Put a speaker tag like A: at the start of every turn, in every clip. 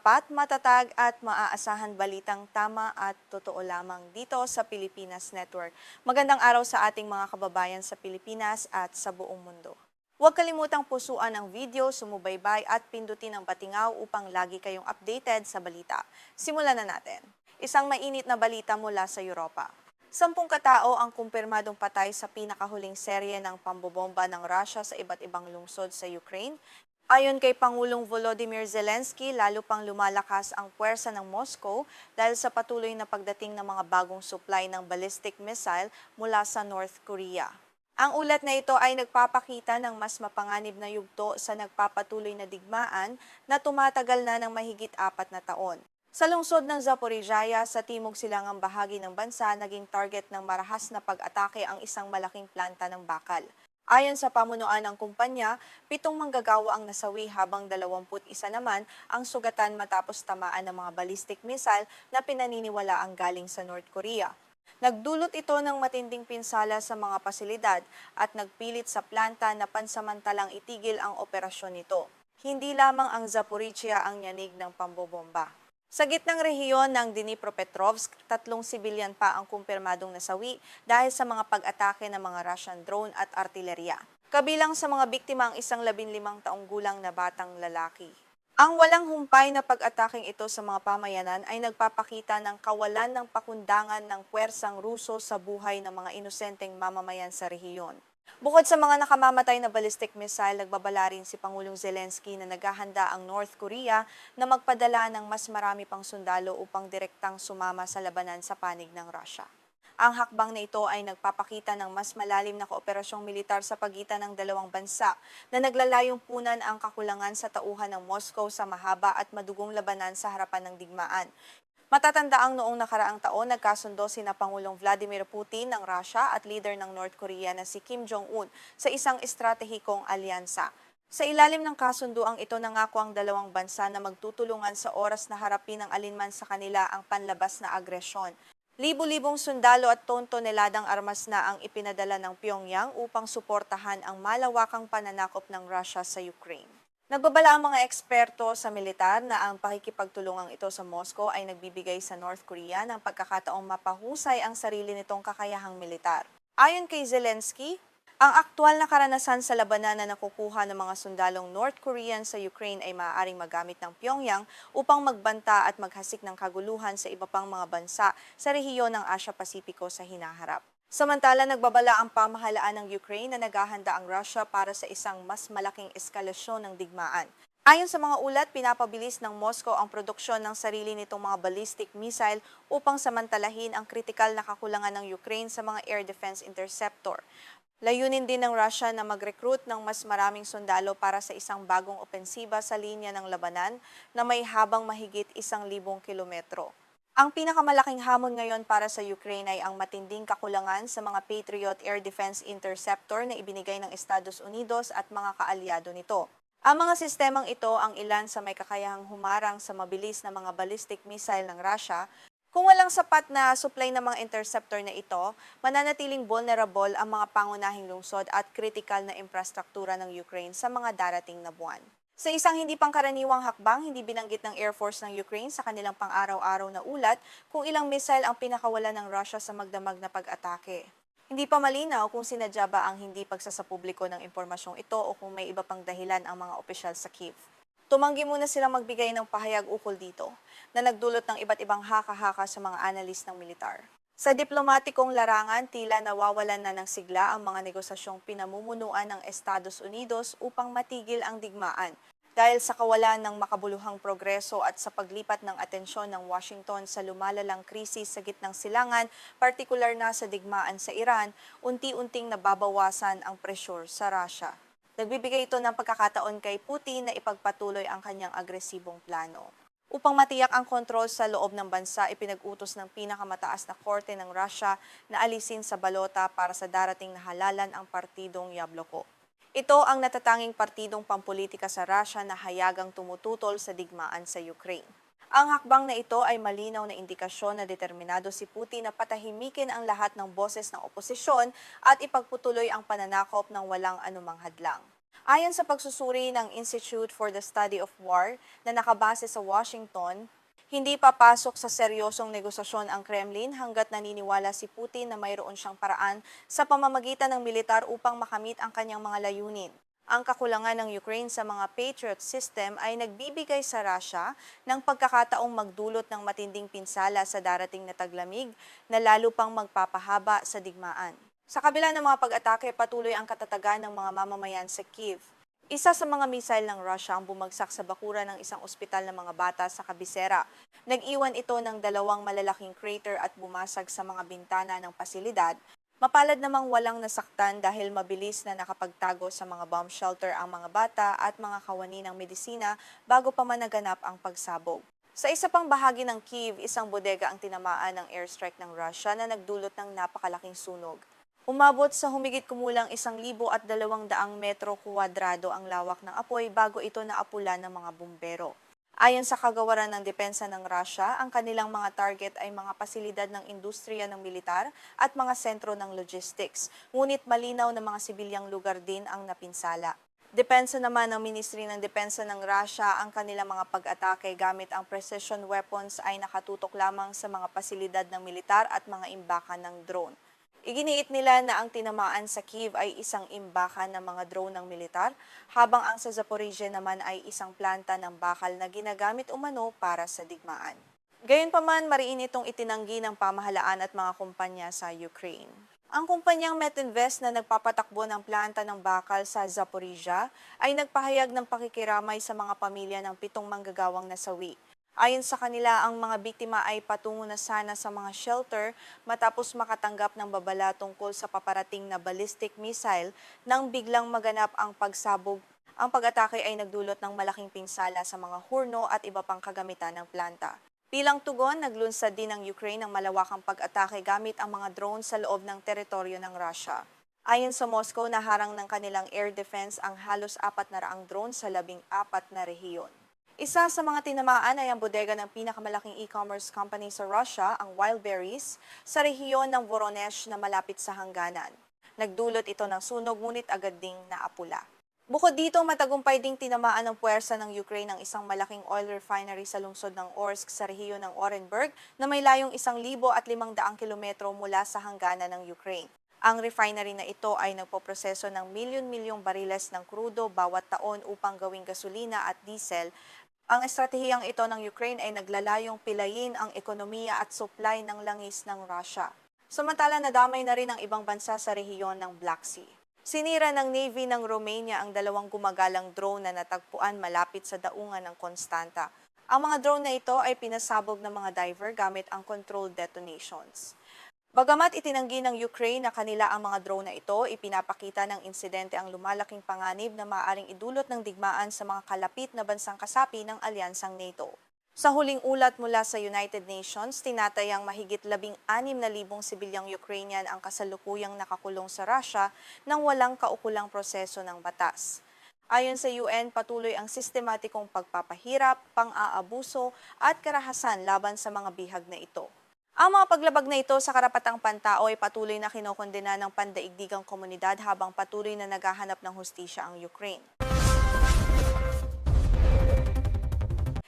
A: tapat, matatag at maaasahan balitang tama at totoo lamang dito sa Pilipinas Network. Magandang araw sa ating mga kababayan sa Pilipinas at sa buong mundo. Huwag kalimutang pusuan ang video, sumubaybay at pindutin ang patingaw upang lagi kayong updated sa balita. Simulan na natin. Isang mainit na balita mula sa Europa. 10 katao ang kumpirmadong patay sa pinakahuling serye ng pambobomba ng Russia sa iba't ibang lungsod sa Ukraine. Ayon kay Pangulong Volodymyr Zelensky, lalo pang lumalakas ang puwersa ng Moscow dahil sa patuloy na pagdating ng mga bagong supply ng ballistic missile mula sa North Korea. Ang ulat na ito ay nagpapakita ng mas mapanganib na yugto sa nagpapatuloy na digmaan na tumatagal na ng mahigit 4 na taon. Sa lungsod ng Zaporizhia sa timog silangang bahagi ng bansa, naging target ng marahas na pag-atake ang isang malaking planta ng bakal. Ayon sa pamunuan ng kumpanya, 7 manggagawa ang nasawi habang 21 naman ang sugatan matapos tamaan ng mga ballistic missile na pinaniniwala ang galing sa North Korea. Nagdulot ito ng matinding pinsala sa mga pasilidad at nagpilit sa planta na pansamantalang itigil ang operasyon nito. Hindi lamang ang Zaporizhia ang yanig ng pambobomba. Sa gitnang rehiyon ng Dnipropetrovsk, 3 sibilyan pa ang kumpirmadong nasawi dahil sa mga pag-atake ng mga Russian drone at artilerya. Kabilang sa mga biktima ang isang 15 taong gulang na batang lalaki. Ang walang humpay na pag-ataking ito sa mga pamayanan ay nagpapakita ng kawalan ng pakundangan ng puwersang Ruso sa buhay ng mga inosenteng mamamayan sa rehiyon. Bukod sa mga nakamamatay na ballistic missile, nagbabala rin si Pangulong Zelensky na naghahanda ang North Korea na magpadala ng mas marami pang sundalo upang direktang sumama sa labanan sa panig ng Russia. Ang hakbang na ito ay nagpapakita ng mas malalim na kooperasyong militar sa pagitan ng dalawang bansa na naglalayong punan ang kakulangan sa tauhan ng Moscow sa mahaba at madugong labanan sa harapan ng digmaan. Matatandaang noong nakaraang taon, nagkasundo sina Pangulong Vladimir Putin ng Russia at leader ng North Korea na si Kim Jong-un sa isang estratehikong alyansa. Sa ilalim ng kasunduang ito, nangako ang dalawang bansa na magtutulungan sa oras na harapin ng alinman sa kanila ang panlabas na agresyon. Libu-libong sundalo at ton-toneladang armas na ang ipinadala ng Pyongyang upang suportahan ang malawakang pananakop ng Russia sa Ukraine. Nagbabala ang mga eksperto sa militar na ang pakikipagtulungang ito sa Moscow ay nagbibigay sa North Korea ng pagkakataong mapahusay ang sarili nitong kakayahang militar. Ayon kay Zelensky, ang aktwal na karanasan sa labanan na nakukuha ng mga sundalong North Korean sa Ukraine ay maaaring magamit ng Pyongyang upang magbanta at maghasik ng kaguluhan sa iba pang mga bansa sa rehiyon ng Asia-Pasipiko sa hinaharap. Samantala, nagbabala ang pamahalaan ng Ukraine na naghahanda ang Russia para sa isang mas malaking eskalasyon ng digmaan. Ayon sa mga ulat, pinapabilis ng Moscow ang produksyon ng sarili nitong mga ballistic missile upang samantalahin ang kritikal na kakulangan ng Ukraine sa mga air defense interceptor. Layunin din ng Russia na mag-recruit ng mas maraming sundalo para sa isang bagong opensiba sa linya ng labanan na may habang mahigit 1,000 kilometro. Ang pinakamalaking hamon ngayon para sa Ukraine ay ang matinding kakulangan sa mga Patriot Air Defense Interceptor na ibinigay ng Estados Unidos at mga kaalyado nito. Ang mga sistemang ito ang ilan sa may kakayahang humarang sa mabilis na mga ballistic missile ng Russia. Kung walang sapat na supply ng mga interceptor na ito, mananatiling vulnerable ang mga pangunahing lungsod at kritikal na infrastruktura ng Ukraine sa mga darating na buwan. Sa isang hindi pangkaraniwang hakbang, hindi binanggit ng Air Force ng Ukraine sa kanilang pang-araw-araw na ulat kung ilang missile ang pinakawalan ng Russia sa magdamag na pag-atake. Hindi pa malinaw kung sinadya ba ang hindi pagsasapubliko ng impormasyong ito o kung may iba pang dahilan ang mga opisyal sa Kyiv. Tumanggi muna silang magbigay ng pahayag ukol dito, na nagdulot ng iba't ibang haka-haka sa mga analis ng militar. Sa diplomatikong larangan, tila nawawalan na ng sigla ang mga negosasyong pinamumunuan ng Estados Unidos upang matigil ang digmaan dahil sa kawalan ng makabuluhang progreso at sa paglipat ng atensyon ng Washington sa lumalalang krisis sa gitnang silangan, partikular na sa digmaan sa Iran, unti-unting nababawasan ang presyur sa Russia. Nagbibigay ito ng pagkakataon kay Putin na ipagpatuloy ang kanyang agresibong plano. Upang matiyak ang kontrol sa loob ng bansa, ipinag-utos ng pinakamataas na korte ng Russia na alisin sa balota para sa darating na halalan ang partidong Yabloko. Ito ang natatanging partidong pampolitika sa Russia na hayagang tumututol sa digmaan sa Ukraine. Ang hakbang na ito ay malinaw na indikasyon na determinado si Putin na patahimikin ang lahat ng boses ng oposisyon at ipagputuloy ang pananakop ng walang anumang hadlang. Ayon sa pagsusuri ng Institute for the Study of War na nakabase sa Washington, hindi papasok sa seryosong negosasyon ang Kremlin hanggat naniniwala si Putin na mayroon siyang paraan sa pamamagitan ng militar upang makamit ang kanyang mga layunin. Ang kakulangan ng Ukraine sa mga Patriot system ay nagbibigay sa Russia ng pagkakataong magdulot ng matinding pinsala sa darating na taglamig na lalo pang magpapahaba sa digmaan. Sa kabila ng mga pag-atake, patuloy ang katatagan ng mga mamamayan sa Kiev. Isa sa mga misail ng Russia ang bumagsak sa bakura ng isang ospital ng mga bata sa kabisera. Nag-iwan ito ng dalawang malalaking crater at bumasag sa mga bintana ng pasilidad. Mapalad namang walang nasaktan dahil mabilis na nakapagtago sa mga bomb shelter ang mga bata at mga kawani ng medisina bago pa man naganap ang pagsabog. Sa isa pang bahagi ng Kiev, isang bodega ang tinamaan ng airstrike ng Russia na nagdulot ng napakalaking sunog. Umabot sa humigit kumulang 1,200 metro kuwadrado ang lawak ng apoy bago ito naapula ng mga bumbero. Ayon sa kagawaran ng depensa ng Russia, ang kanilang mga target ay mga pasilidad ng industriya ng militar at mga sentro ng logistics, ngunit malinaw na mga sibilyang lugar din ang napinsala. Depensa naman ng Ministry ng Depensa ng Russia, ang kanilang mga pag-atake gamit ang precision weapons ay nakatutok lamang sa mga pasilidad ng militar at mga imbakan ng drone. Iginiit nila na ang tinamaan sa Kiev ay isang imbakan ng mga drone ng militar, habang ang sa Zaporizhia naman ay isang planta ng bakal na ginagamit umano para sa digmaan. Gayunpaman, mariin itong itinanggi ng pamahalaan at mga kumpanya sa Ukraine. Ang kumpanyang Metinvest na nagpapatakbo ng planta ng bakal sa Zaporizhia ay nagpahayag ng pakikiramay sa mga pamilya ng 7 manggagawang nasawi. Ayon sa kanila, ang mga biktima ay patungo na sana sa mga shelter matapos makatanggap ng babala tungkol sa paparating na ballistic missile nang biglang maganap ang pagsabog. Ang pag-atake ay nagdulot ng malaking pinsala sa mga hurno at iba pang kagamitan ng planta. Bilang tugon, naglunsad din ng Ukraine ng malawakang pag-atake gamit ang mga drone sa loob ng teritoryo ng Russia. Ayon sa Moscow, naharang ng kanilang air defense ang halos 400 drone sa 14 na rehiyon. Isa sa mga tinamaan ay ang bodega ng pinakamalaking e-commerce company sa Russia, ang Wildberries, sa rehiyon ng Voronezh na malapit sa hangganan. Nagdulot ito ng sunog ngunit agad ding naapula. Bukod dito, matagumpay ding tinamaan ng puwersa ng Ukraine ang isang malaking oil refinery sa lungsod ng Orsk sa rehiyon ng Orenburg na may layong 1,500 kilometro mula sa hangganan ng Ukraine. Ang refinery na ito ay nagpoproseso ng milyon-milyong bariles ng krudo bawat taon upang gawing gasolina at diesel. Ang estratehiyang ito ng Ukraine ay naglalayong pilayin ang ekonomiya at supply ng langis ng Russia. Samantala, nadamay na rin ang ibang bansa sa rehiyon ng Black Sea. Sinira ng Navy ng Romania ang 2 gumagalang drone na natagpuan malapit sa daungan ng Constanta. Ang mga drone na ito ay pinasabog ng mga diver gamit ang controlled detonations. Bagamat itinanggi ng Ukraine na kanila ang mga drone na ito, ipinapakita ng insidente ang lumalaking panganib na maaaring idulot ng digmaan sa mga kalapit na bansang kasapi ng alyansang NATO. Sa huling ulat mula sa United Nations, tinatayang mahigit 16,000 sibilyang Ukrainian ang kasalukuyang nakakulong sa Russia nang walang kaukulang proseso ng batas. Ayon sa UN, patuloy ang sistematikong pagpapahirap, pang-aabuso at karahasan laban sa mga bihag na ito. Ang mga paglabag na ito sa karapatang pantao ay patuloy na kinokondena ng pandaigdigang komunidad habang patuloy na naghahanap ng hustisya ang Ukraine.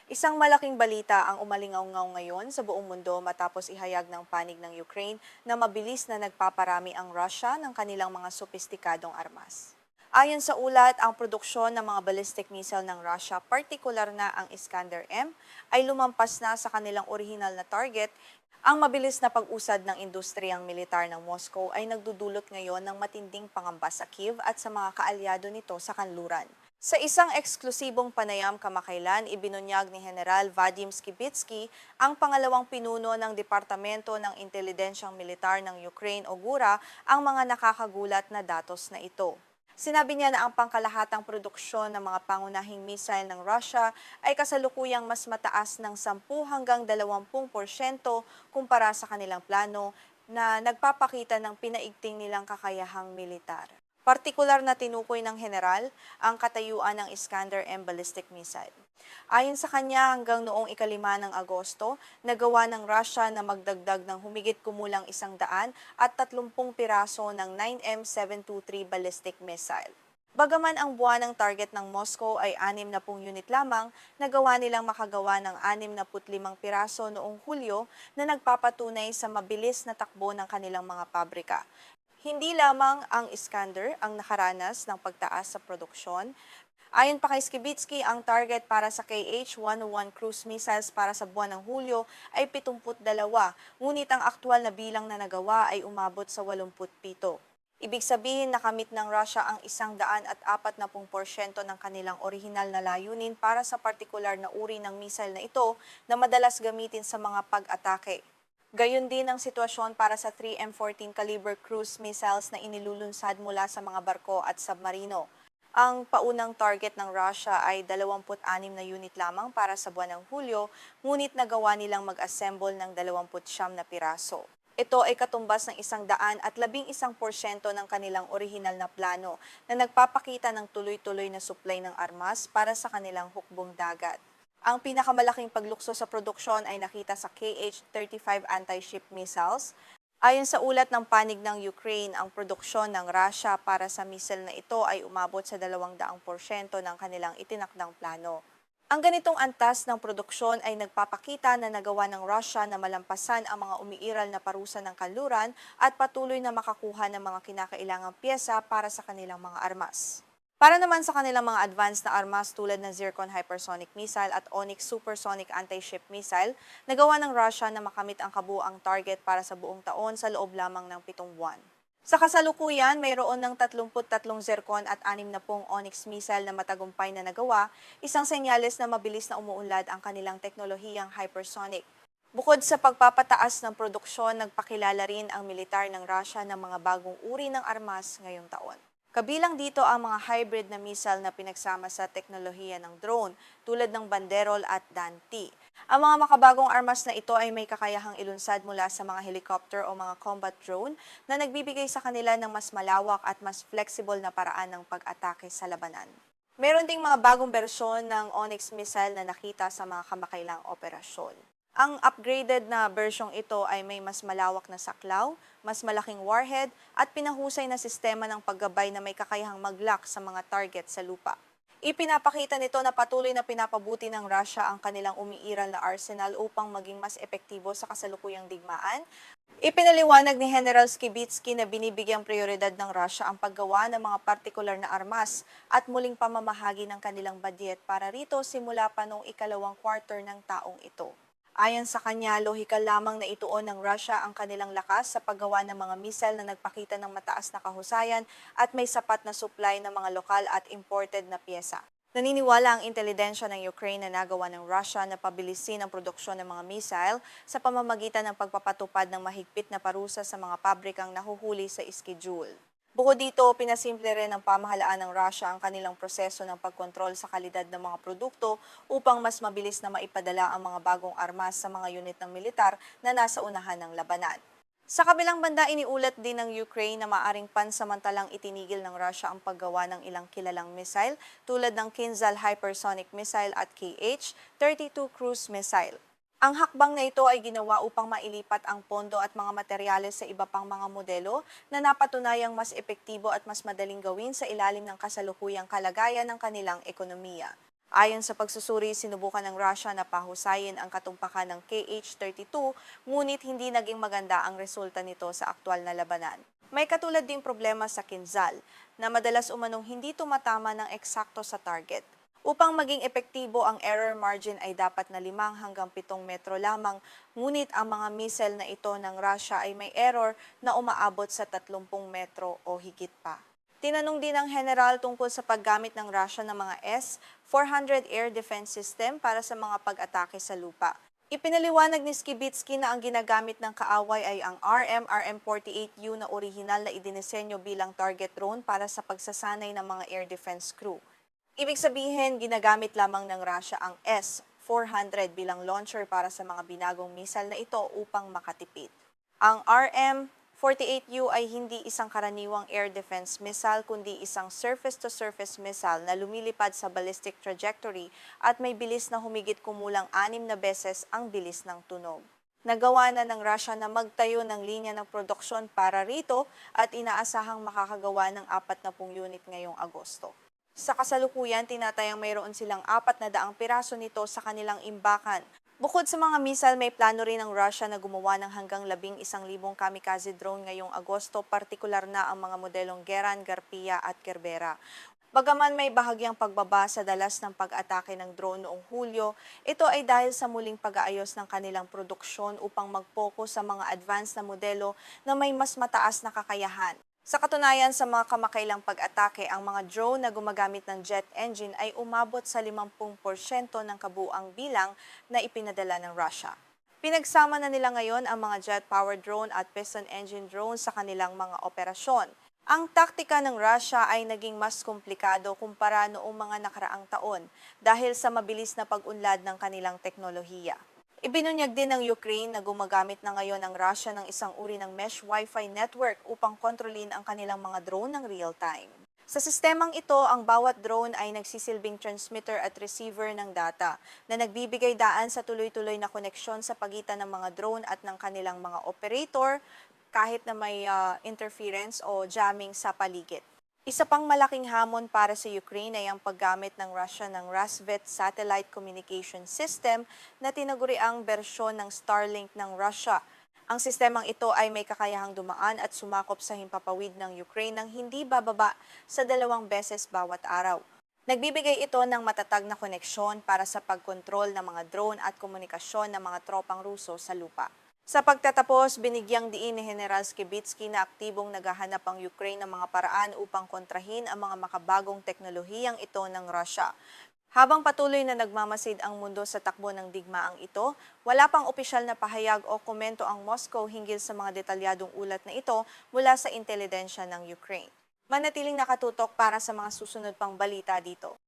A: Isang malaking balita ang umalingaw-ngaw ngayon sa buong mundo matapos ihayag ng panig ng Ukraine na mabilis na nagpaparami ang Russia ng kanilang mga sopistikadong armas. Ayon sa ulat, ang produksyon ng mga ballistic missile ng Russia, partikular na ang Iskander-M, ay lumampas na sa kanilang orihinal na target. Ang mabilis na pag-usad ng industriyang militar ng Moscow ay nagdudulot ngayon ng matinding pangamba sa Kiev at sa mga kaalyado nito sa kanluran. Sa isang eksklusibong panayam kamakailan, ibinunyag ni General Vadim Skibitsky, ang pangalawang pinuno ng Departamento ng Intelidensyang Militar ng Ukraine o GURA, ang mga nakakagulat na datos na ito. Sinabi niya na ang pangkalahatang produksyon ng mga pangunahing missile ng Russia ay kasalukuyang mas mataas ng 10 hanggang 20% kumpara sa kanilang plano na nagpapakita ng pinaigting nilang kakayahang militar. Partikular na tinukoy ng general ang katayuan ng Iskander-M ballistic missile. Ayon sa kanya, hanggang noong 5 ng Agosto, nagawa ng Russia na magdagdag ng humigit kumulang 130 piraso ng 9M723 ballistic missile. Bagaman ang buwanang target ng Moscow ay 60 unit lamang, nagawa nilang makagawa ng 65 piraso noong Hulyo na nagpapatunay sa mabilis na takbo ng kanilang mga pabrika. Hindi lamang ang Iskander ang nakaranas ng pagtaas sa produksyon. Ayon pa kay Skibitsky, ang target para sa KH-101 cruise missiles para sa buwan ng Hulyo ay 72, ngunit ang aktwal na bilang na nagawa ay umabot sa 87. Ibig sabihin nakamit ng Russia ang 140% ng kanilang orihinal na layunin para sa partikular na uri ng missile na ito na madalas gamitin sa mga pag-atake. Gayon din ang sitwasyon para sa 3M14 caliber cruise missiles na inilulunsad mula sa mga barko at submarino. Ang paunang target ng Russia ay 26 na unit lamang para sa buwan ng Hulyo, ngunit nagawa nilang mag-assemble ng 29 na piraso. Ito ay katumbas ng 111% ng kanilang orihinal na plano na nagpapakita ng tuloy-tuloy na supply ng armas para sa kanilang hukbong dagat. Ang pinakamalaking paglukso sa produksyon ay nakita sa KH-35 anti-ship missiles. Ayon sa ulat ng panig ng Ukraine, ang produksyon ng Russia para sa missile na ito ay umabot sa 200% ng kanilang itinakdang plano. Ang ganitong antas ng produksyon ay nagpapakita na nagawa ng Russia na malampasan ang mga umiiral na parusa ng kanluran at patuloy na makakuha ng mga kinakailangang pyesa para sa kanilang mga armas. Para naman sa kanilang mga advanced na armas tulad ng Zircon hypersonic missile at Onyx supersonic anti-ship missile, nagawa ng Russia na makamit ang kabuuang target para sa buong taon sa loob lamang ng 7 buwan. Sa kasalukuyan, mayroon ng 33 Zircon at 60 Onyx missile na matagumpay na nagawa, isang senyales na mabilis na umuunlad ang kanilang teknolohiyang hypersonic. Bukod sa pagpapataas ng produksyon, nagpakilala rin ang militar ng Russia ng mga bagong uri ng armas ngayong taon. Kabilang dito ang mga hybrid na missile na pinagsama sa teknolohiya ng drone tulad ng Banderol at Danti. Ang mga makabagong armas na ito ay may kakayahang ilunsad mula sa mga helicopter o mga combat drone na nagbibigay sa kanila ng mas malawak at mas flexible na paraan ng pag-atake sa labanan. Meron ding mga bagong bersyon ng Onyx missile na nakita sa mga kamakailang operasyon. Ang upgraded na bersyong ito ay may mas malawak na saklaw, mas malaking warhead at pinahusay na sistema ng paggabay na may kakayahang mag-lock sa mga target sa lupa. Ipinapakita nito na patuloy na pinapabuti ng Russia ang kanilang umiiral na arsenal upang maging mas epektibo sa kasalukuyang digmaan. Ipinaliwanag ni General Skibitsky na binibigyang prioridad ng Russia ang paggawa ng mga partikular na armas at muling pamamahagi ng kanilang budget para rito simula pa noong ikalawang quarter ng taong ito. Ayon sa kanya, lohikal lamang na ituon ng Russia ang kanilang lakas sa paggawa ng mga missile na nagpakita ng mataas na kahusayan at may sapat na supply ng mga lokal at imported na pyesa. Naniniwala ang intelidensya ng Ukraine na nagawa ng Russia na pabilisin ang produksyon ng mga missile sa pamamagitan ng pagpapatupad ng mahigpit na parusa sa mga pabrikang nahuhuli sa schedule. Bukod dito, pinasimple rin ng pamahalaan ng Russia ang kanilang proseso ng pagkontrol sa kalidad ng mga produkto upang mas mabilis na maipadala ang mga bagong armas sa mga unit ng militar na nasa unahan ng labanan. Sa kabilang banda, iniulat din ng Ukraine na maaring pansamantalang itinigil ng Russia ang paggawa ng ilang kilalang missile tulad ng Kinzhal hypersonic missile at KH-32 cruise missile. Ang hakbang na ito ay ginawa upang mailipat ang pondo at mga materyales sa iba pang mga modelo na napatunayang mas epektibo at mas madaling gawin sa ilalim ng kasalukuyang kalagayan ng kanilang ekonomiya. Ayon sa pagsusuri, sinubukan ng Russia na pahusayin ang katumpakan ng KH-32, ngunit hindi naging maganda ang resulta nito sa aktwal na labanan. May katulad ding problema sa Kinzhal, na madalas umanong hindi tumatama ng eksakto sa target. Upang maging epektibo, ang error margin ay dapat na 5 hanggang 7 metro lamang, ngunit ang mga missile na ito ng Russia ay may error na umaabot sa 30 metro o higit pa. Tinanong din ng general tungkol sa paggamit ng Russia ng mga S-400 air defense system para sa mga pag-atake sa lupa. Ipinaliwanag ni Skibitsky na ang ginagamit ng kaaway ay ang RM-48U na orihinal na idinisenyo bilang target drone para sa pagsasanay ng mga air defense crew. Ibig sabihin, ginagamit lamang ng Russia ang S-400 bilang launcher para sa mga binagong missile na ito upang makatipid. Ang RM-48U ay hindi isang karaniwang air defense missile kundi isang surface-to-surface missile na lumilipad sa ballistic trajectory at may bilis na humigit kumulang 6 na beses ang bilis ng tunog. Nagawa na ng Russia na magtayo ng linya ng produksyon para rito at inaasahang makakagawa ng 40 unit ngayong Agosto. Sa kasalukuyan, tinatayang mayroon silang 400 piraso nito sa kanilang imbakan. Bukod sa mga missile, may plano rin ng Russia na gumawa ng hanggang 11,000 kamikaze drone ngayong Agosto, partikular na ang mga modelong Geran, Garpia at Kerbera. Bagaman may bahagyang pagbaba sa dalas ng pag-atake ng drone noong Hulyo, ito ay dahil sa muling pag-aayos ng kanilang produksyon upang mag-focus sa mga advanced na modelo na may mas mataas na kakayahan. Sa katunayan, sa mga kamakailang pag-atake, ang mga drone na gumagamit ng jet engine ay umabot sa 50% ng kabuuang bilang na ipinadala ng Russia. Pinagsama na nila ngayon ang mga jet-powered drone at piston engine drone sa kanilang mga operasyon. Ang taktika ng Russia ay naging mas komplikado kumpara noong mga nakaraang taon dahil sa mabilis na pag-unlad ng kanilang teknolohiya. Ibinunyag din ng Ukraine na gumagamit na ngayon ang Russia ng isang uri ng mesh Wi-Fi network upang kontrolin ang kanilang mga drone ng real-time. Sa sistemang ito, ang bawat drone ay nagsisilbing transmitter at receiver ng data na nagbibigay daan sa tuloy-tuloy na koneksyon sa pagitan ng mga drone at ng kanilang mga operator kahit na may interference o jamming sa paligid. Isa pang malaking hamon para sa Ukraine ay ang paggamit ng Russia ng Rasvet Satellite Communication System na tinaguriang bersyon ng Starlink ng Russia. Ang sistemang ito ay may kakayahang dumaan at sumakop sa himpapawid ng Ukraine ng hindi bababa sa 2 beses bawat araw. Nagbibigay ito ng matatag na koneksyon para sa pagkontrol ng mga drone at komunikasyon ng mga tropang Ruso sa lupa. Sa pagtatapos, binigyang diin ni General Skibitsky na aktibong naghahanap ang Ukraine ng mga paraan upang kontrahin ang mga makabagong teknolohiyang ito ng Russia. Habang patuloy na nagmamasid ang mundo sa takbo ng digmaang ito, wala pang opisyal na pahayag o komento ang Moscow hinggil sa mga detalyadong ulat na ito mula sa intelidensya ng Ukraine. Manatiling nakatutok para sa mga susunod pang balita dito.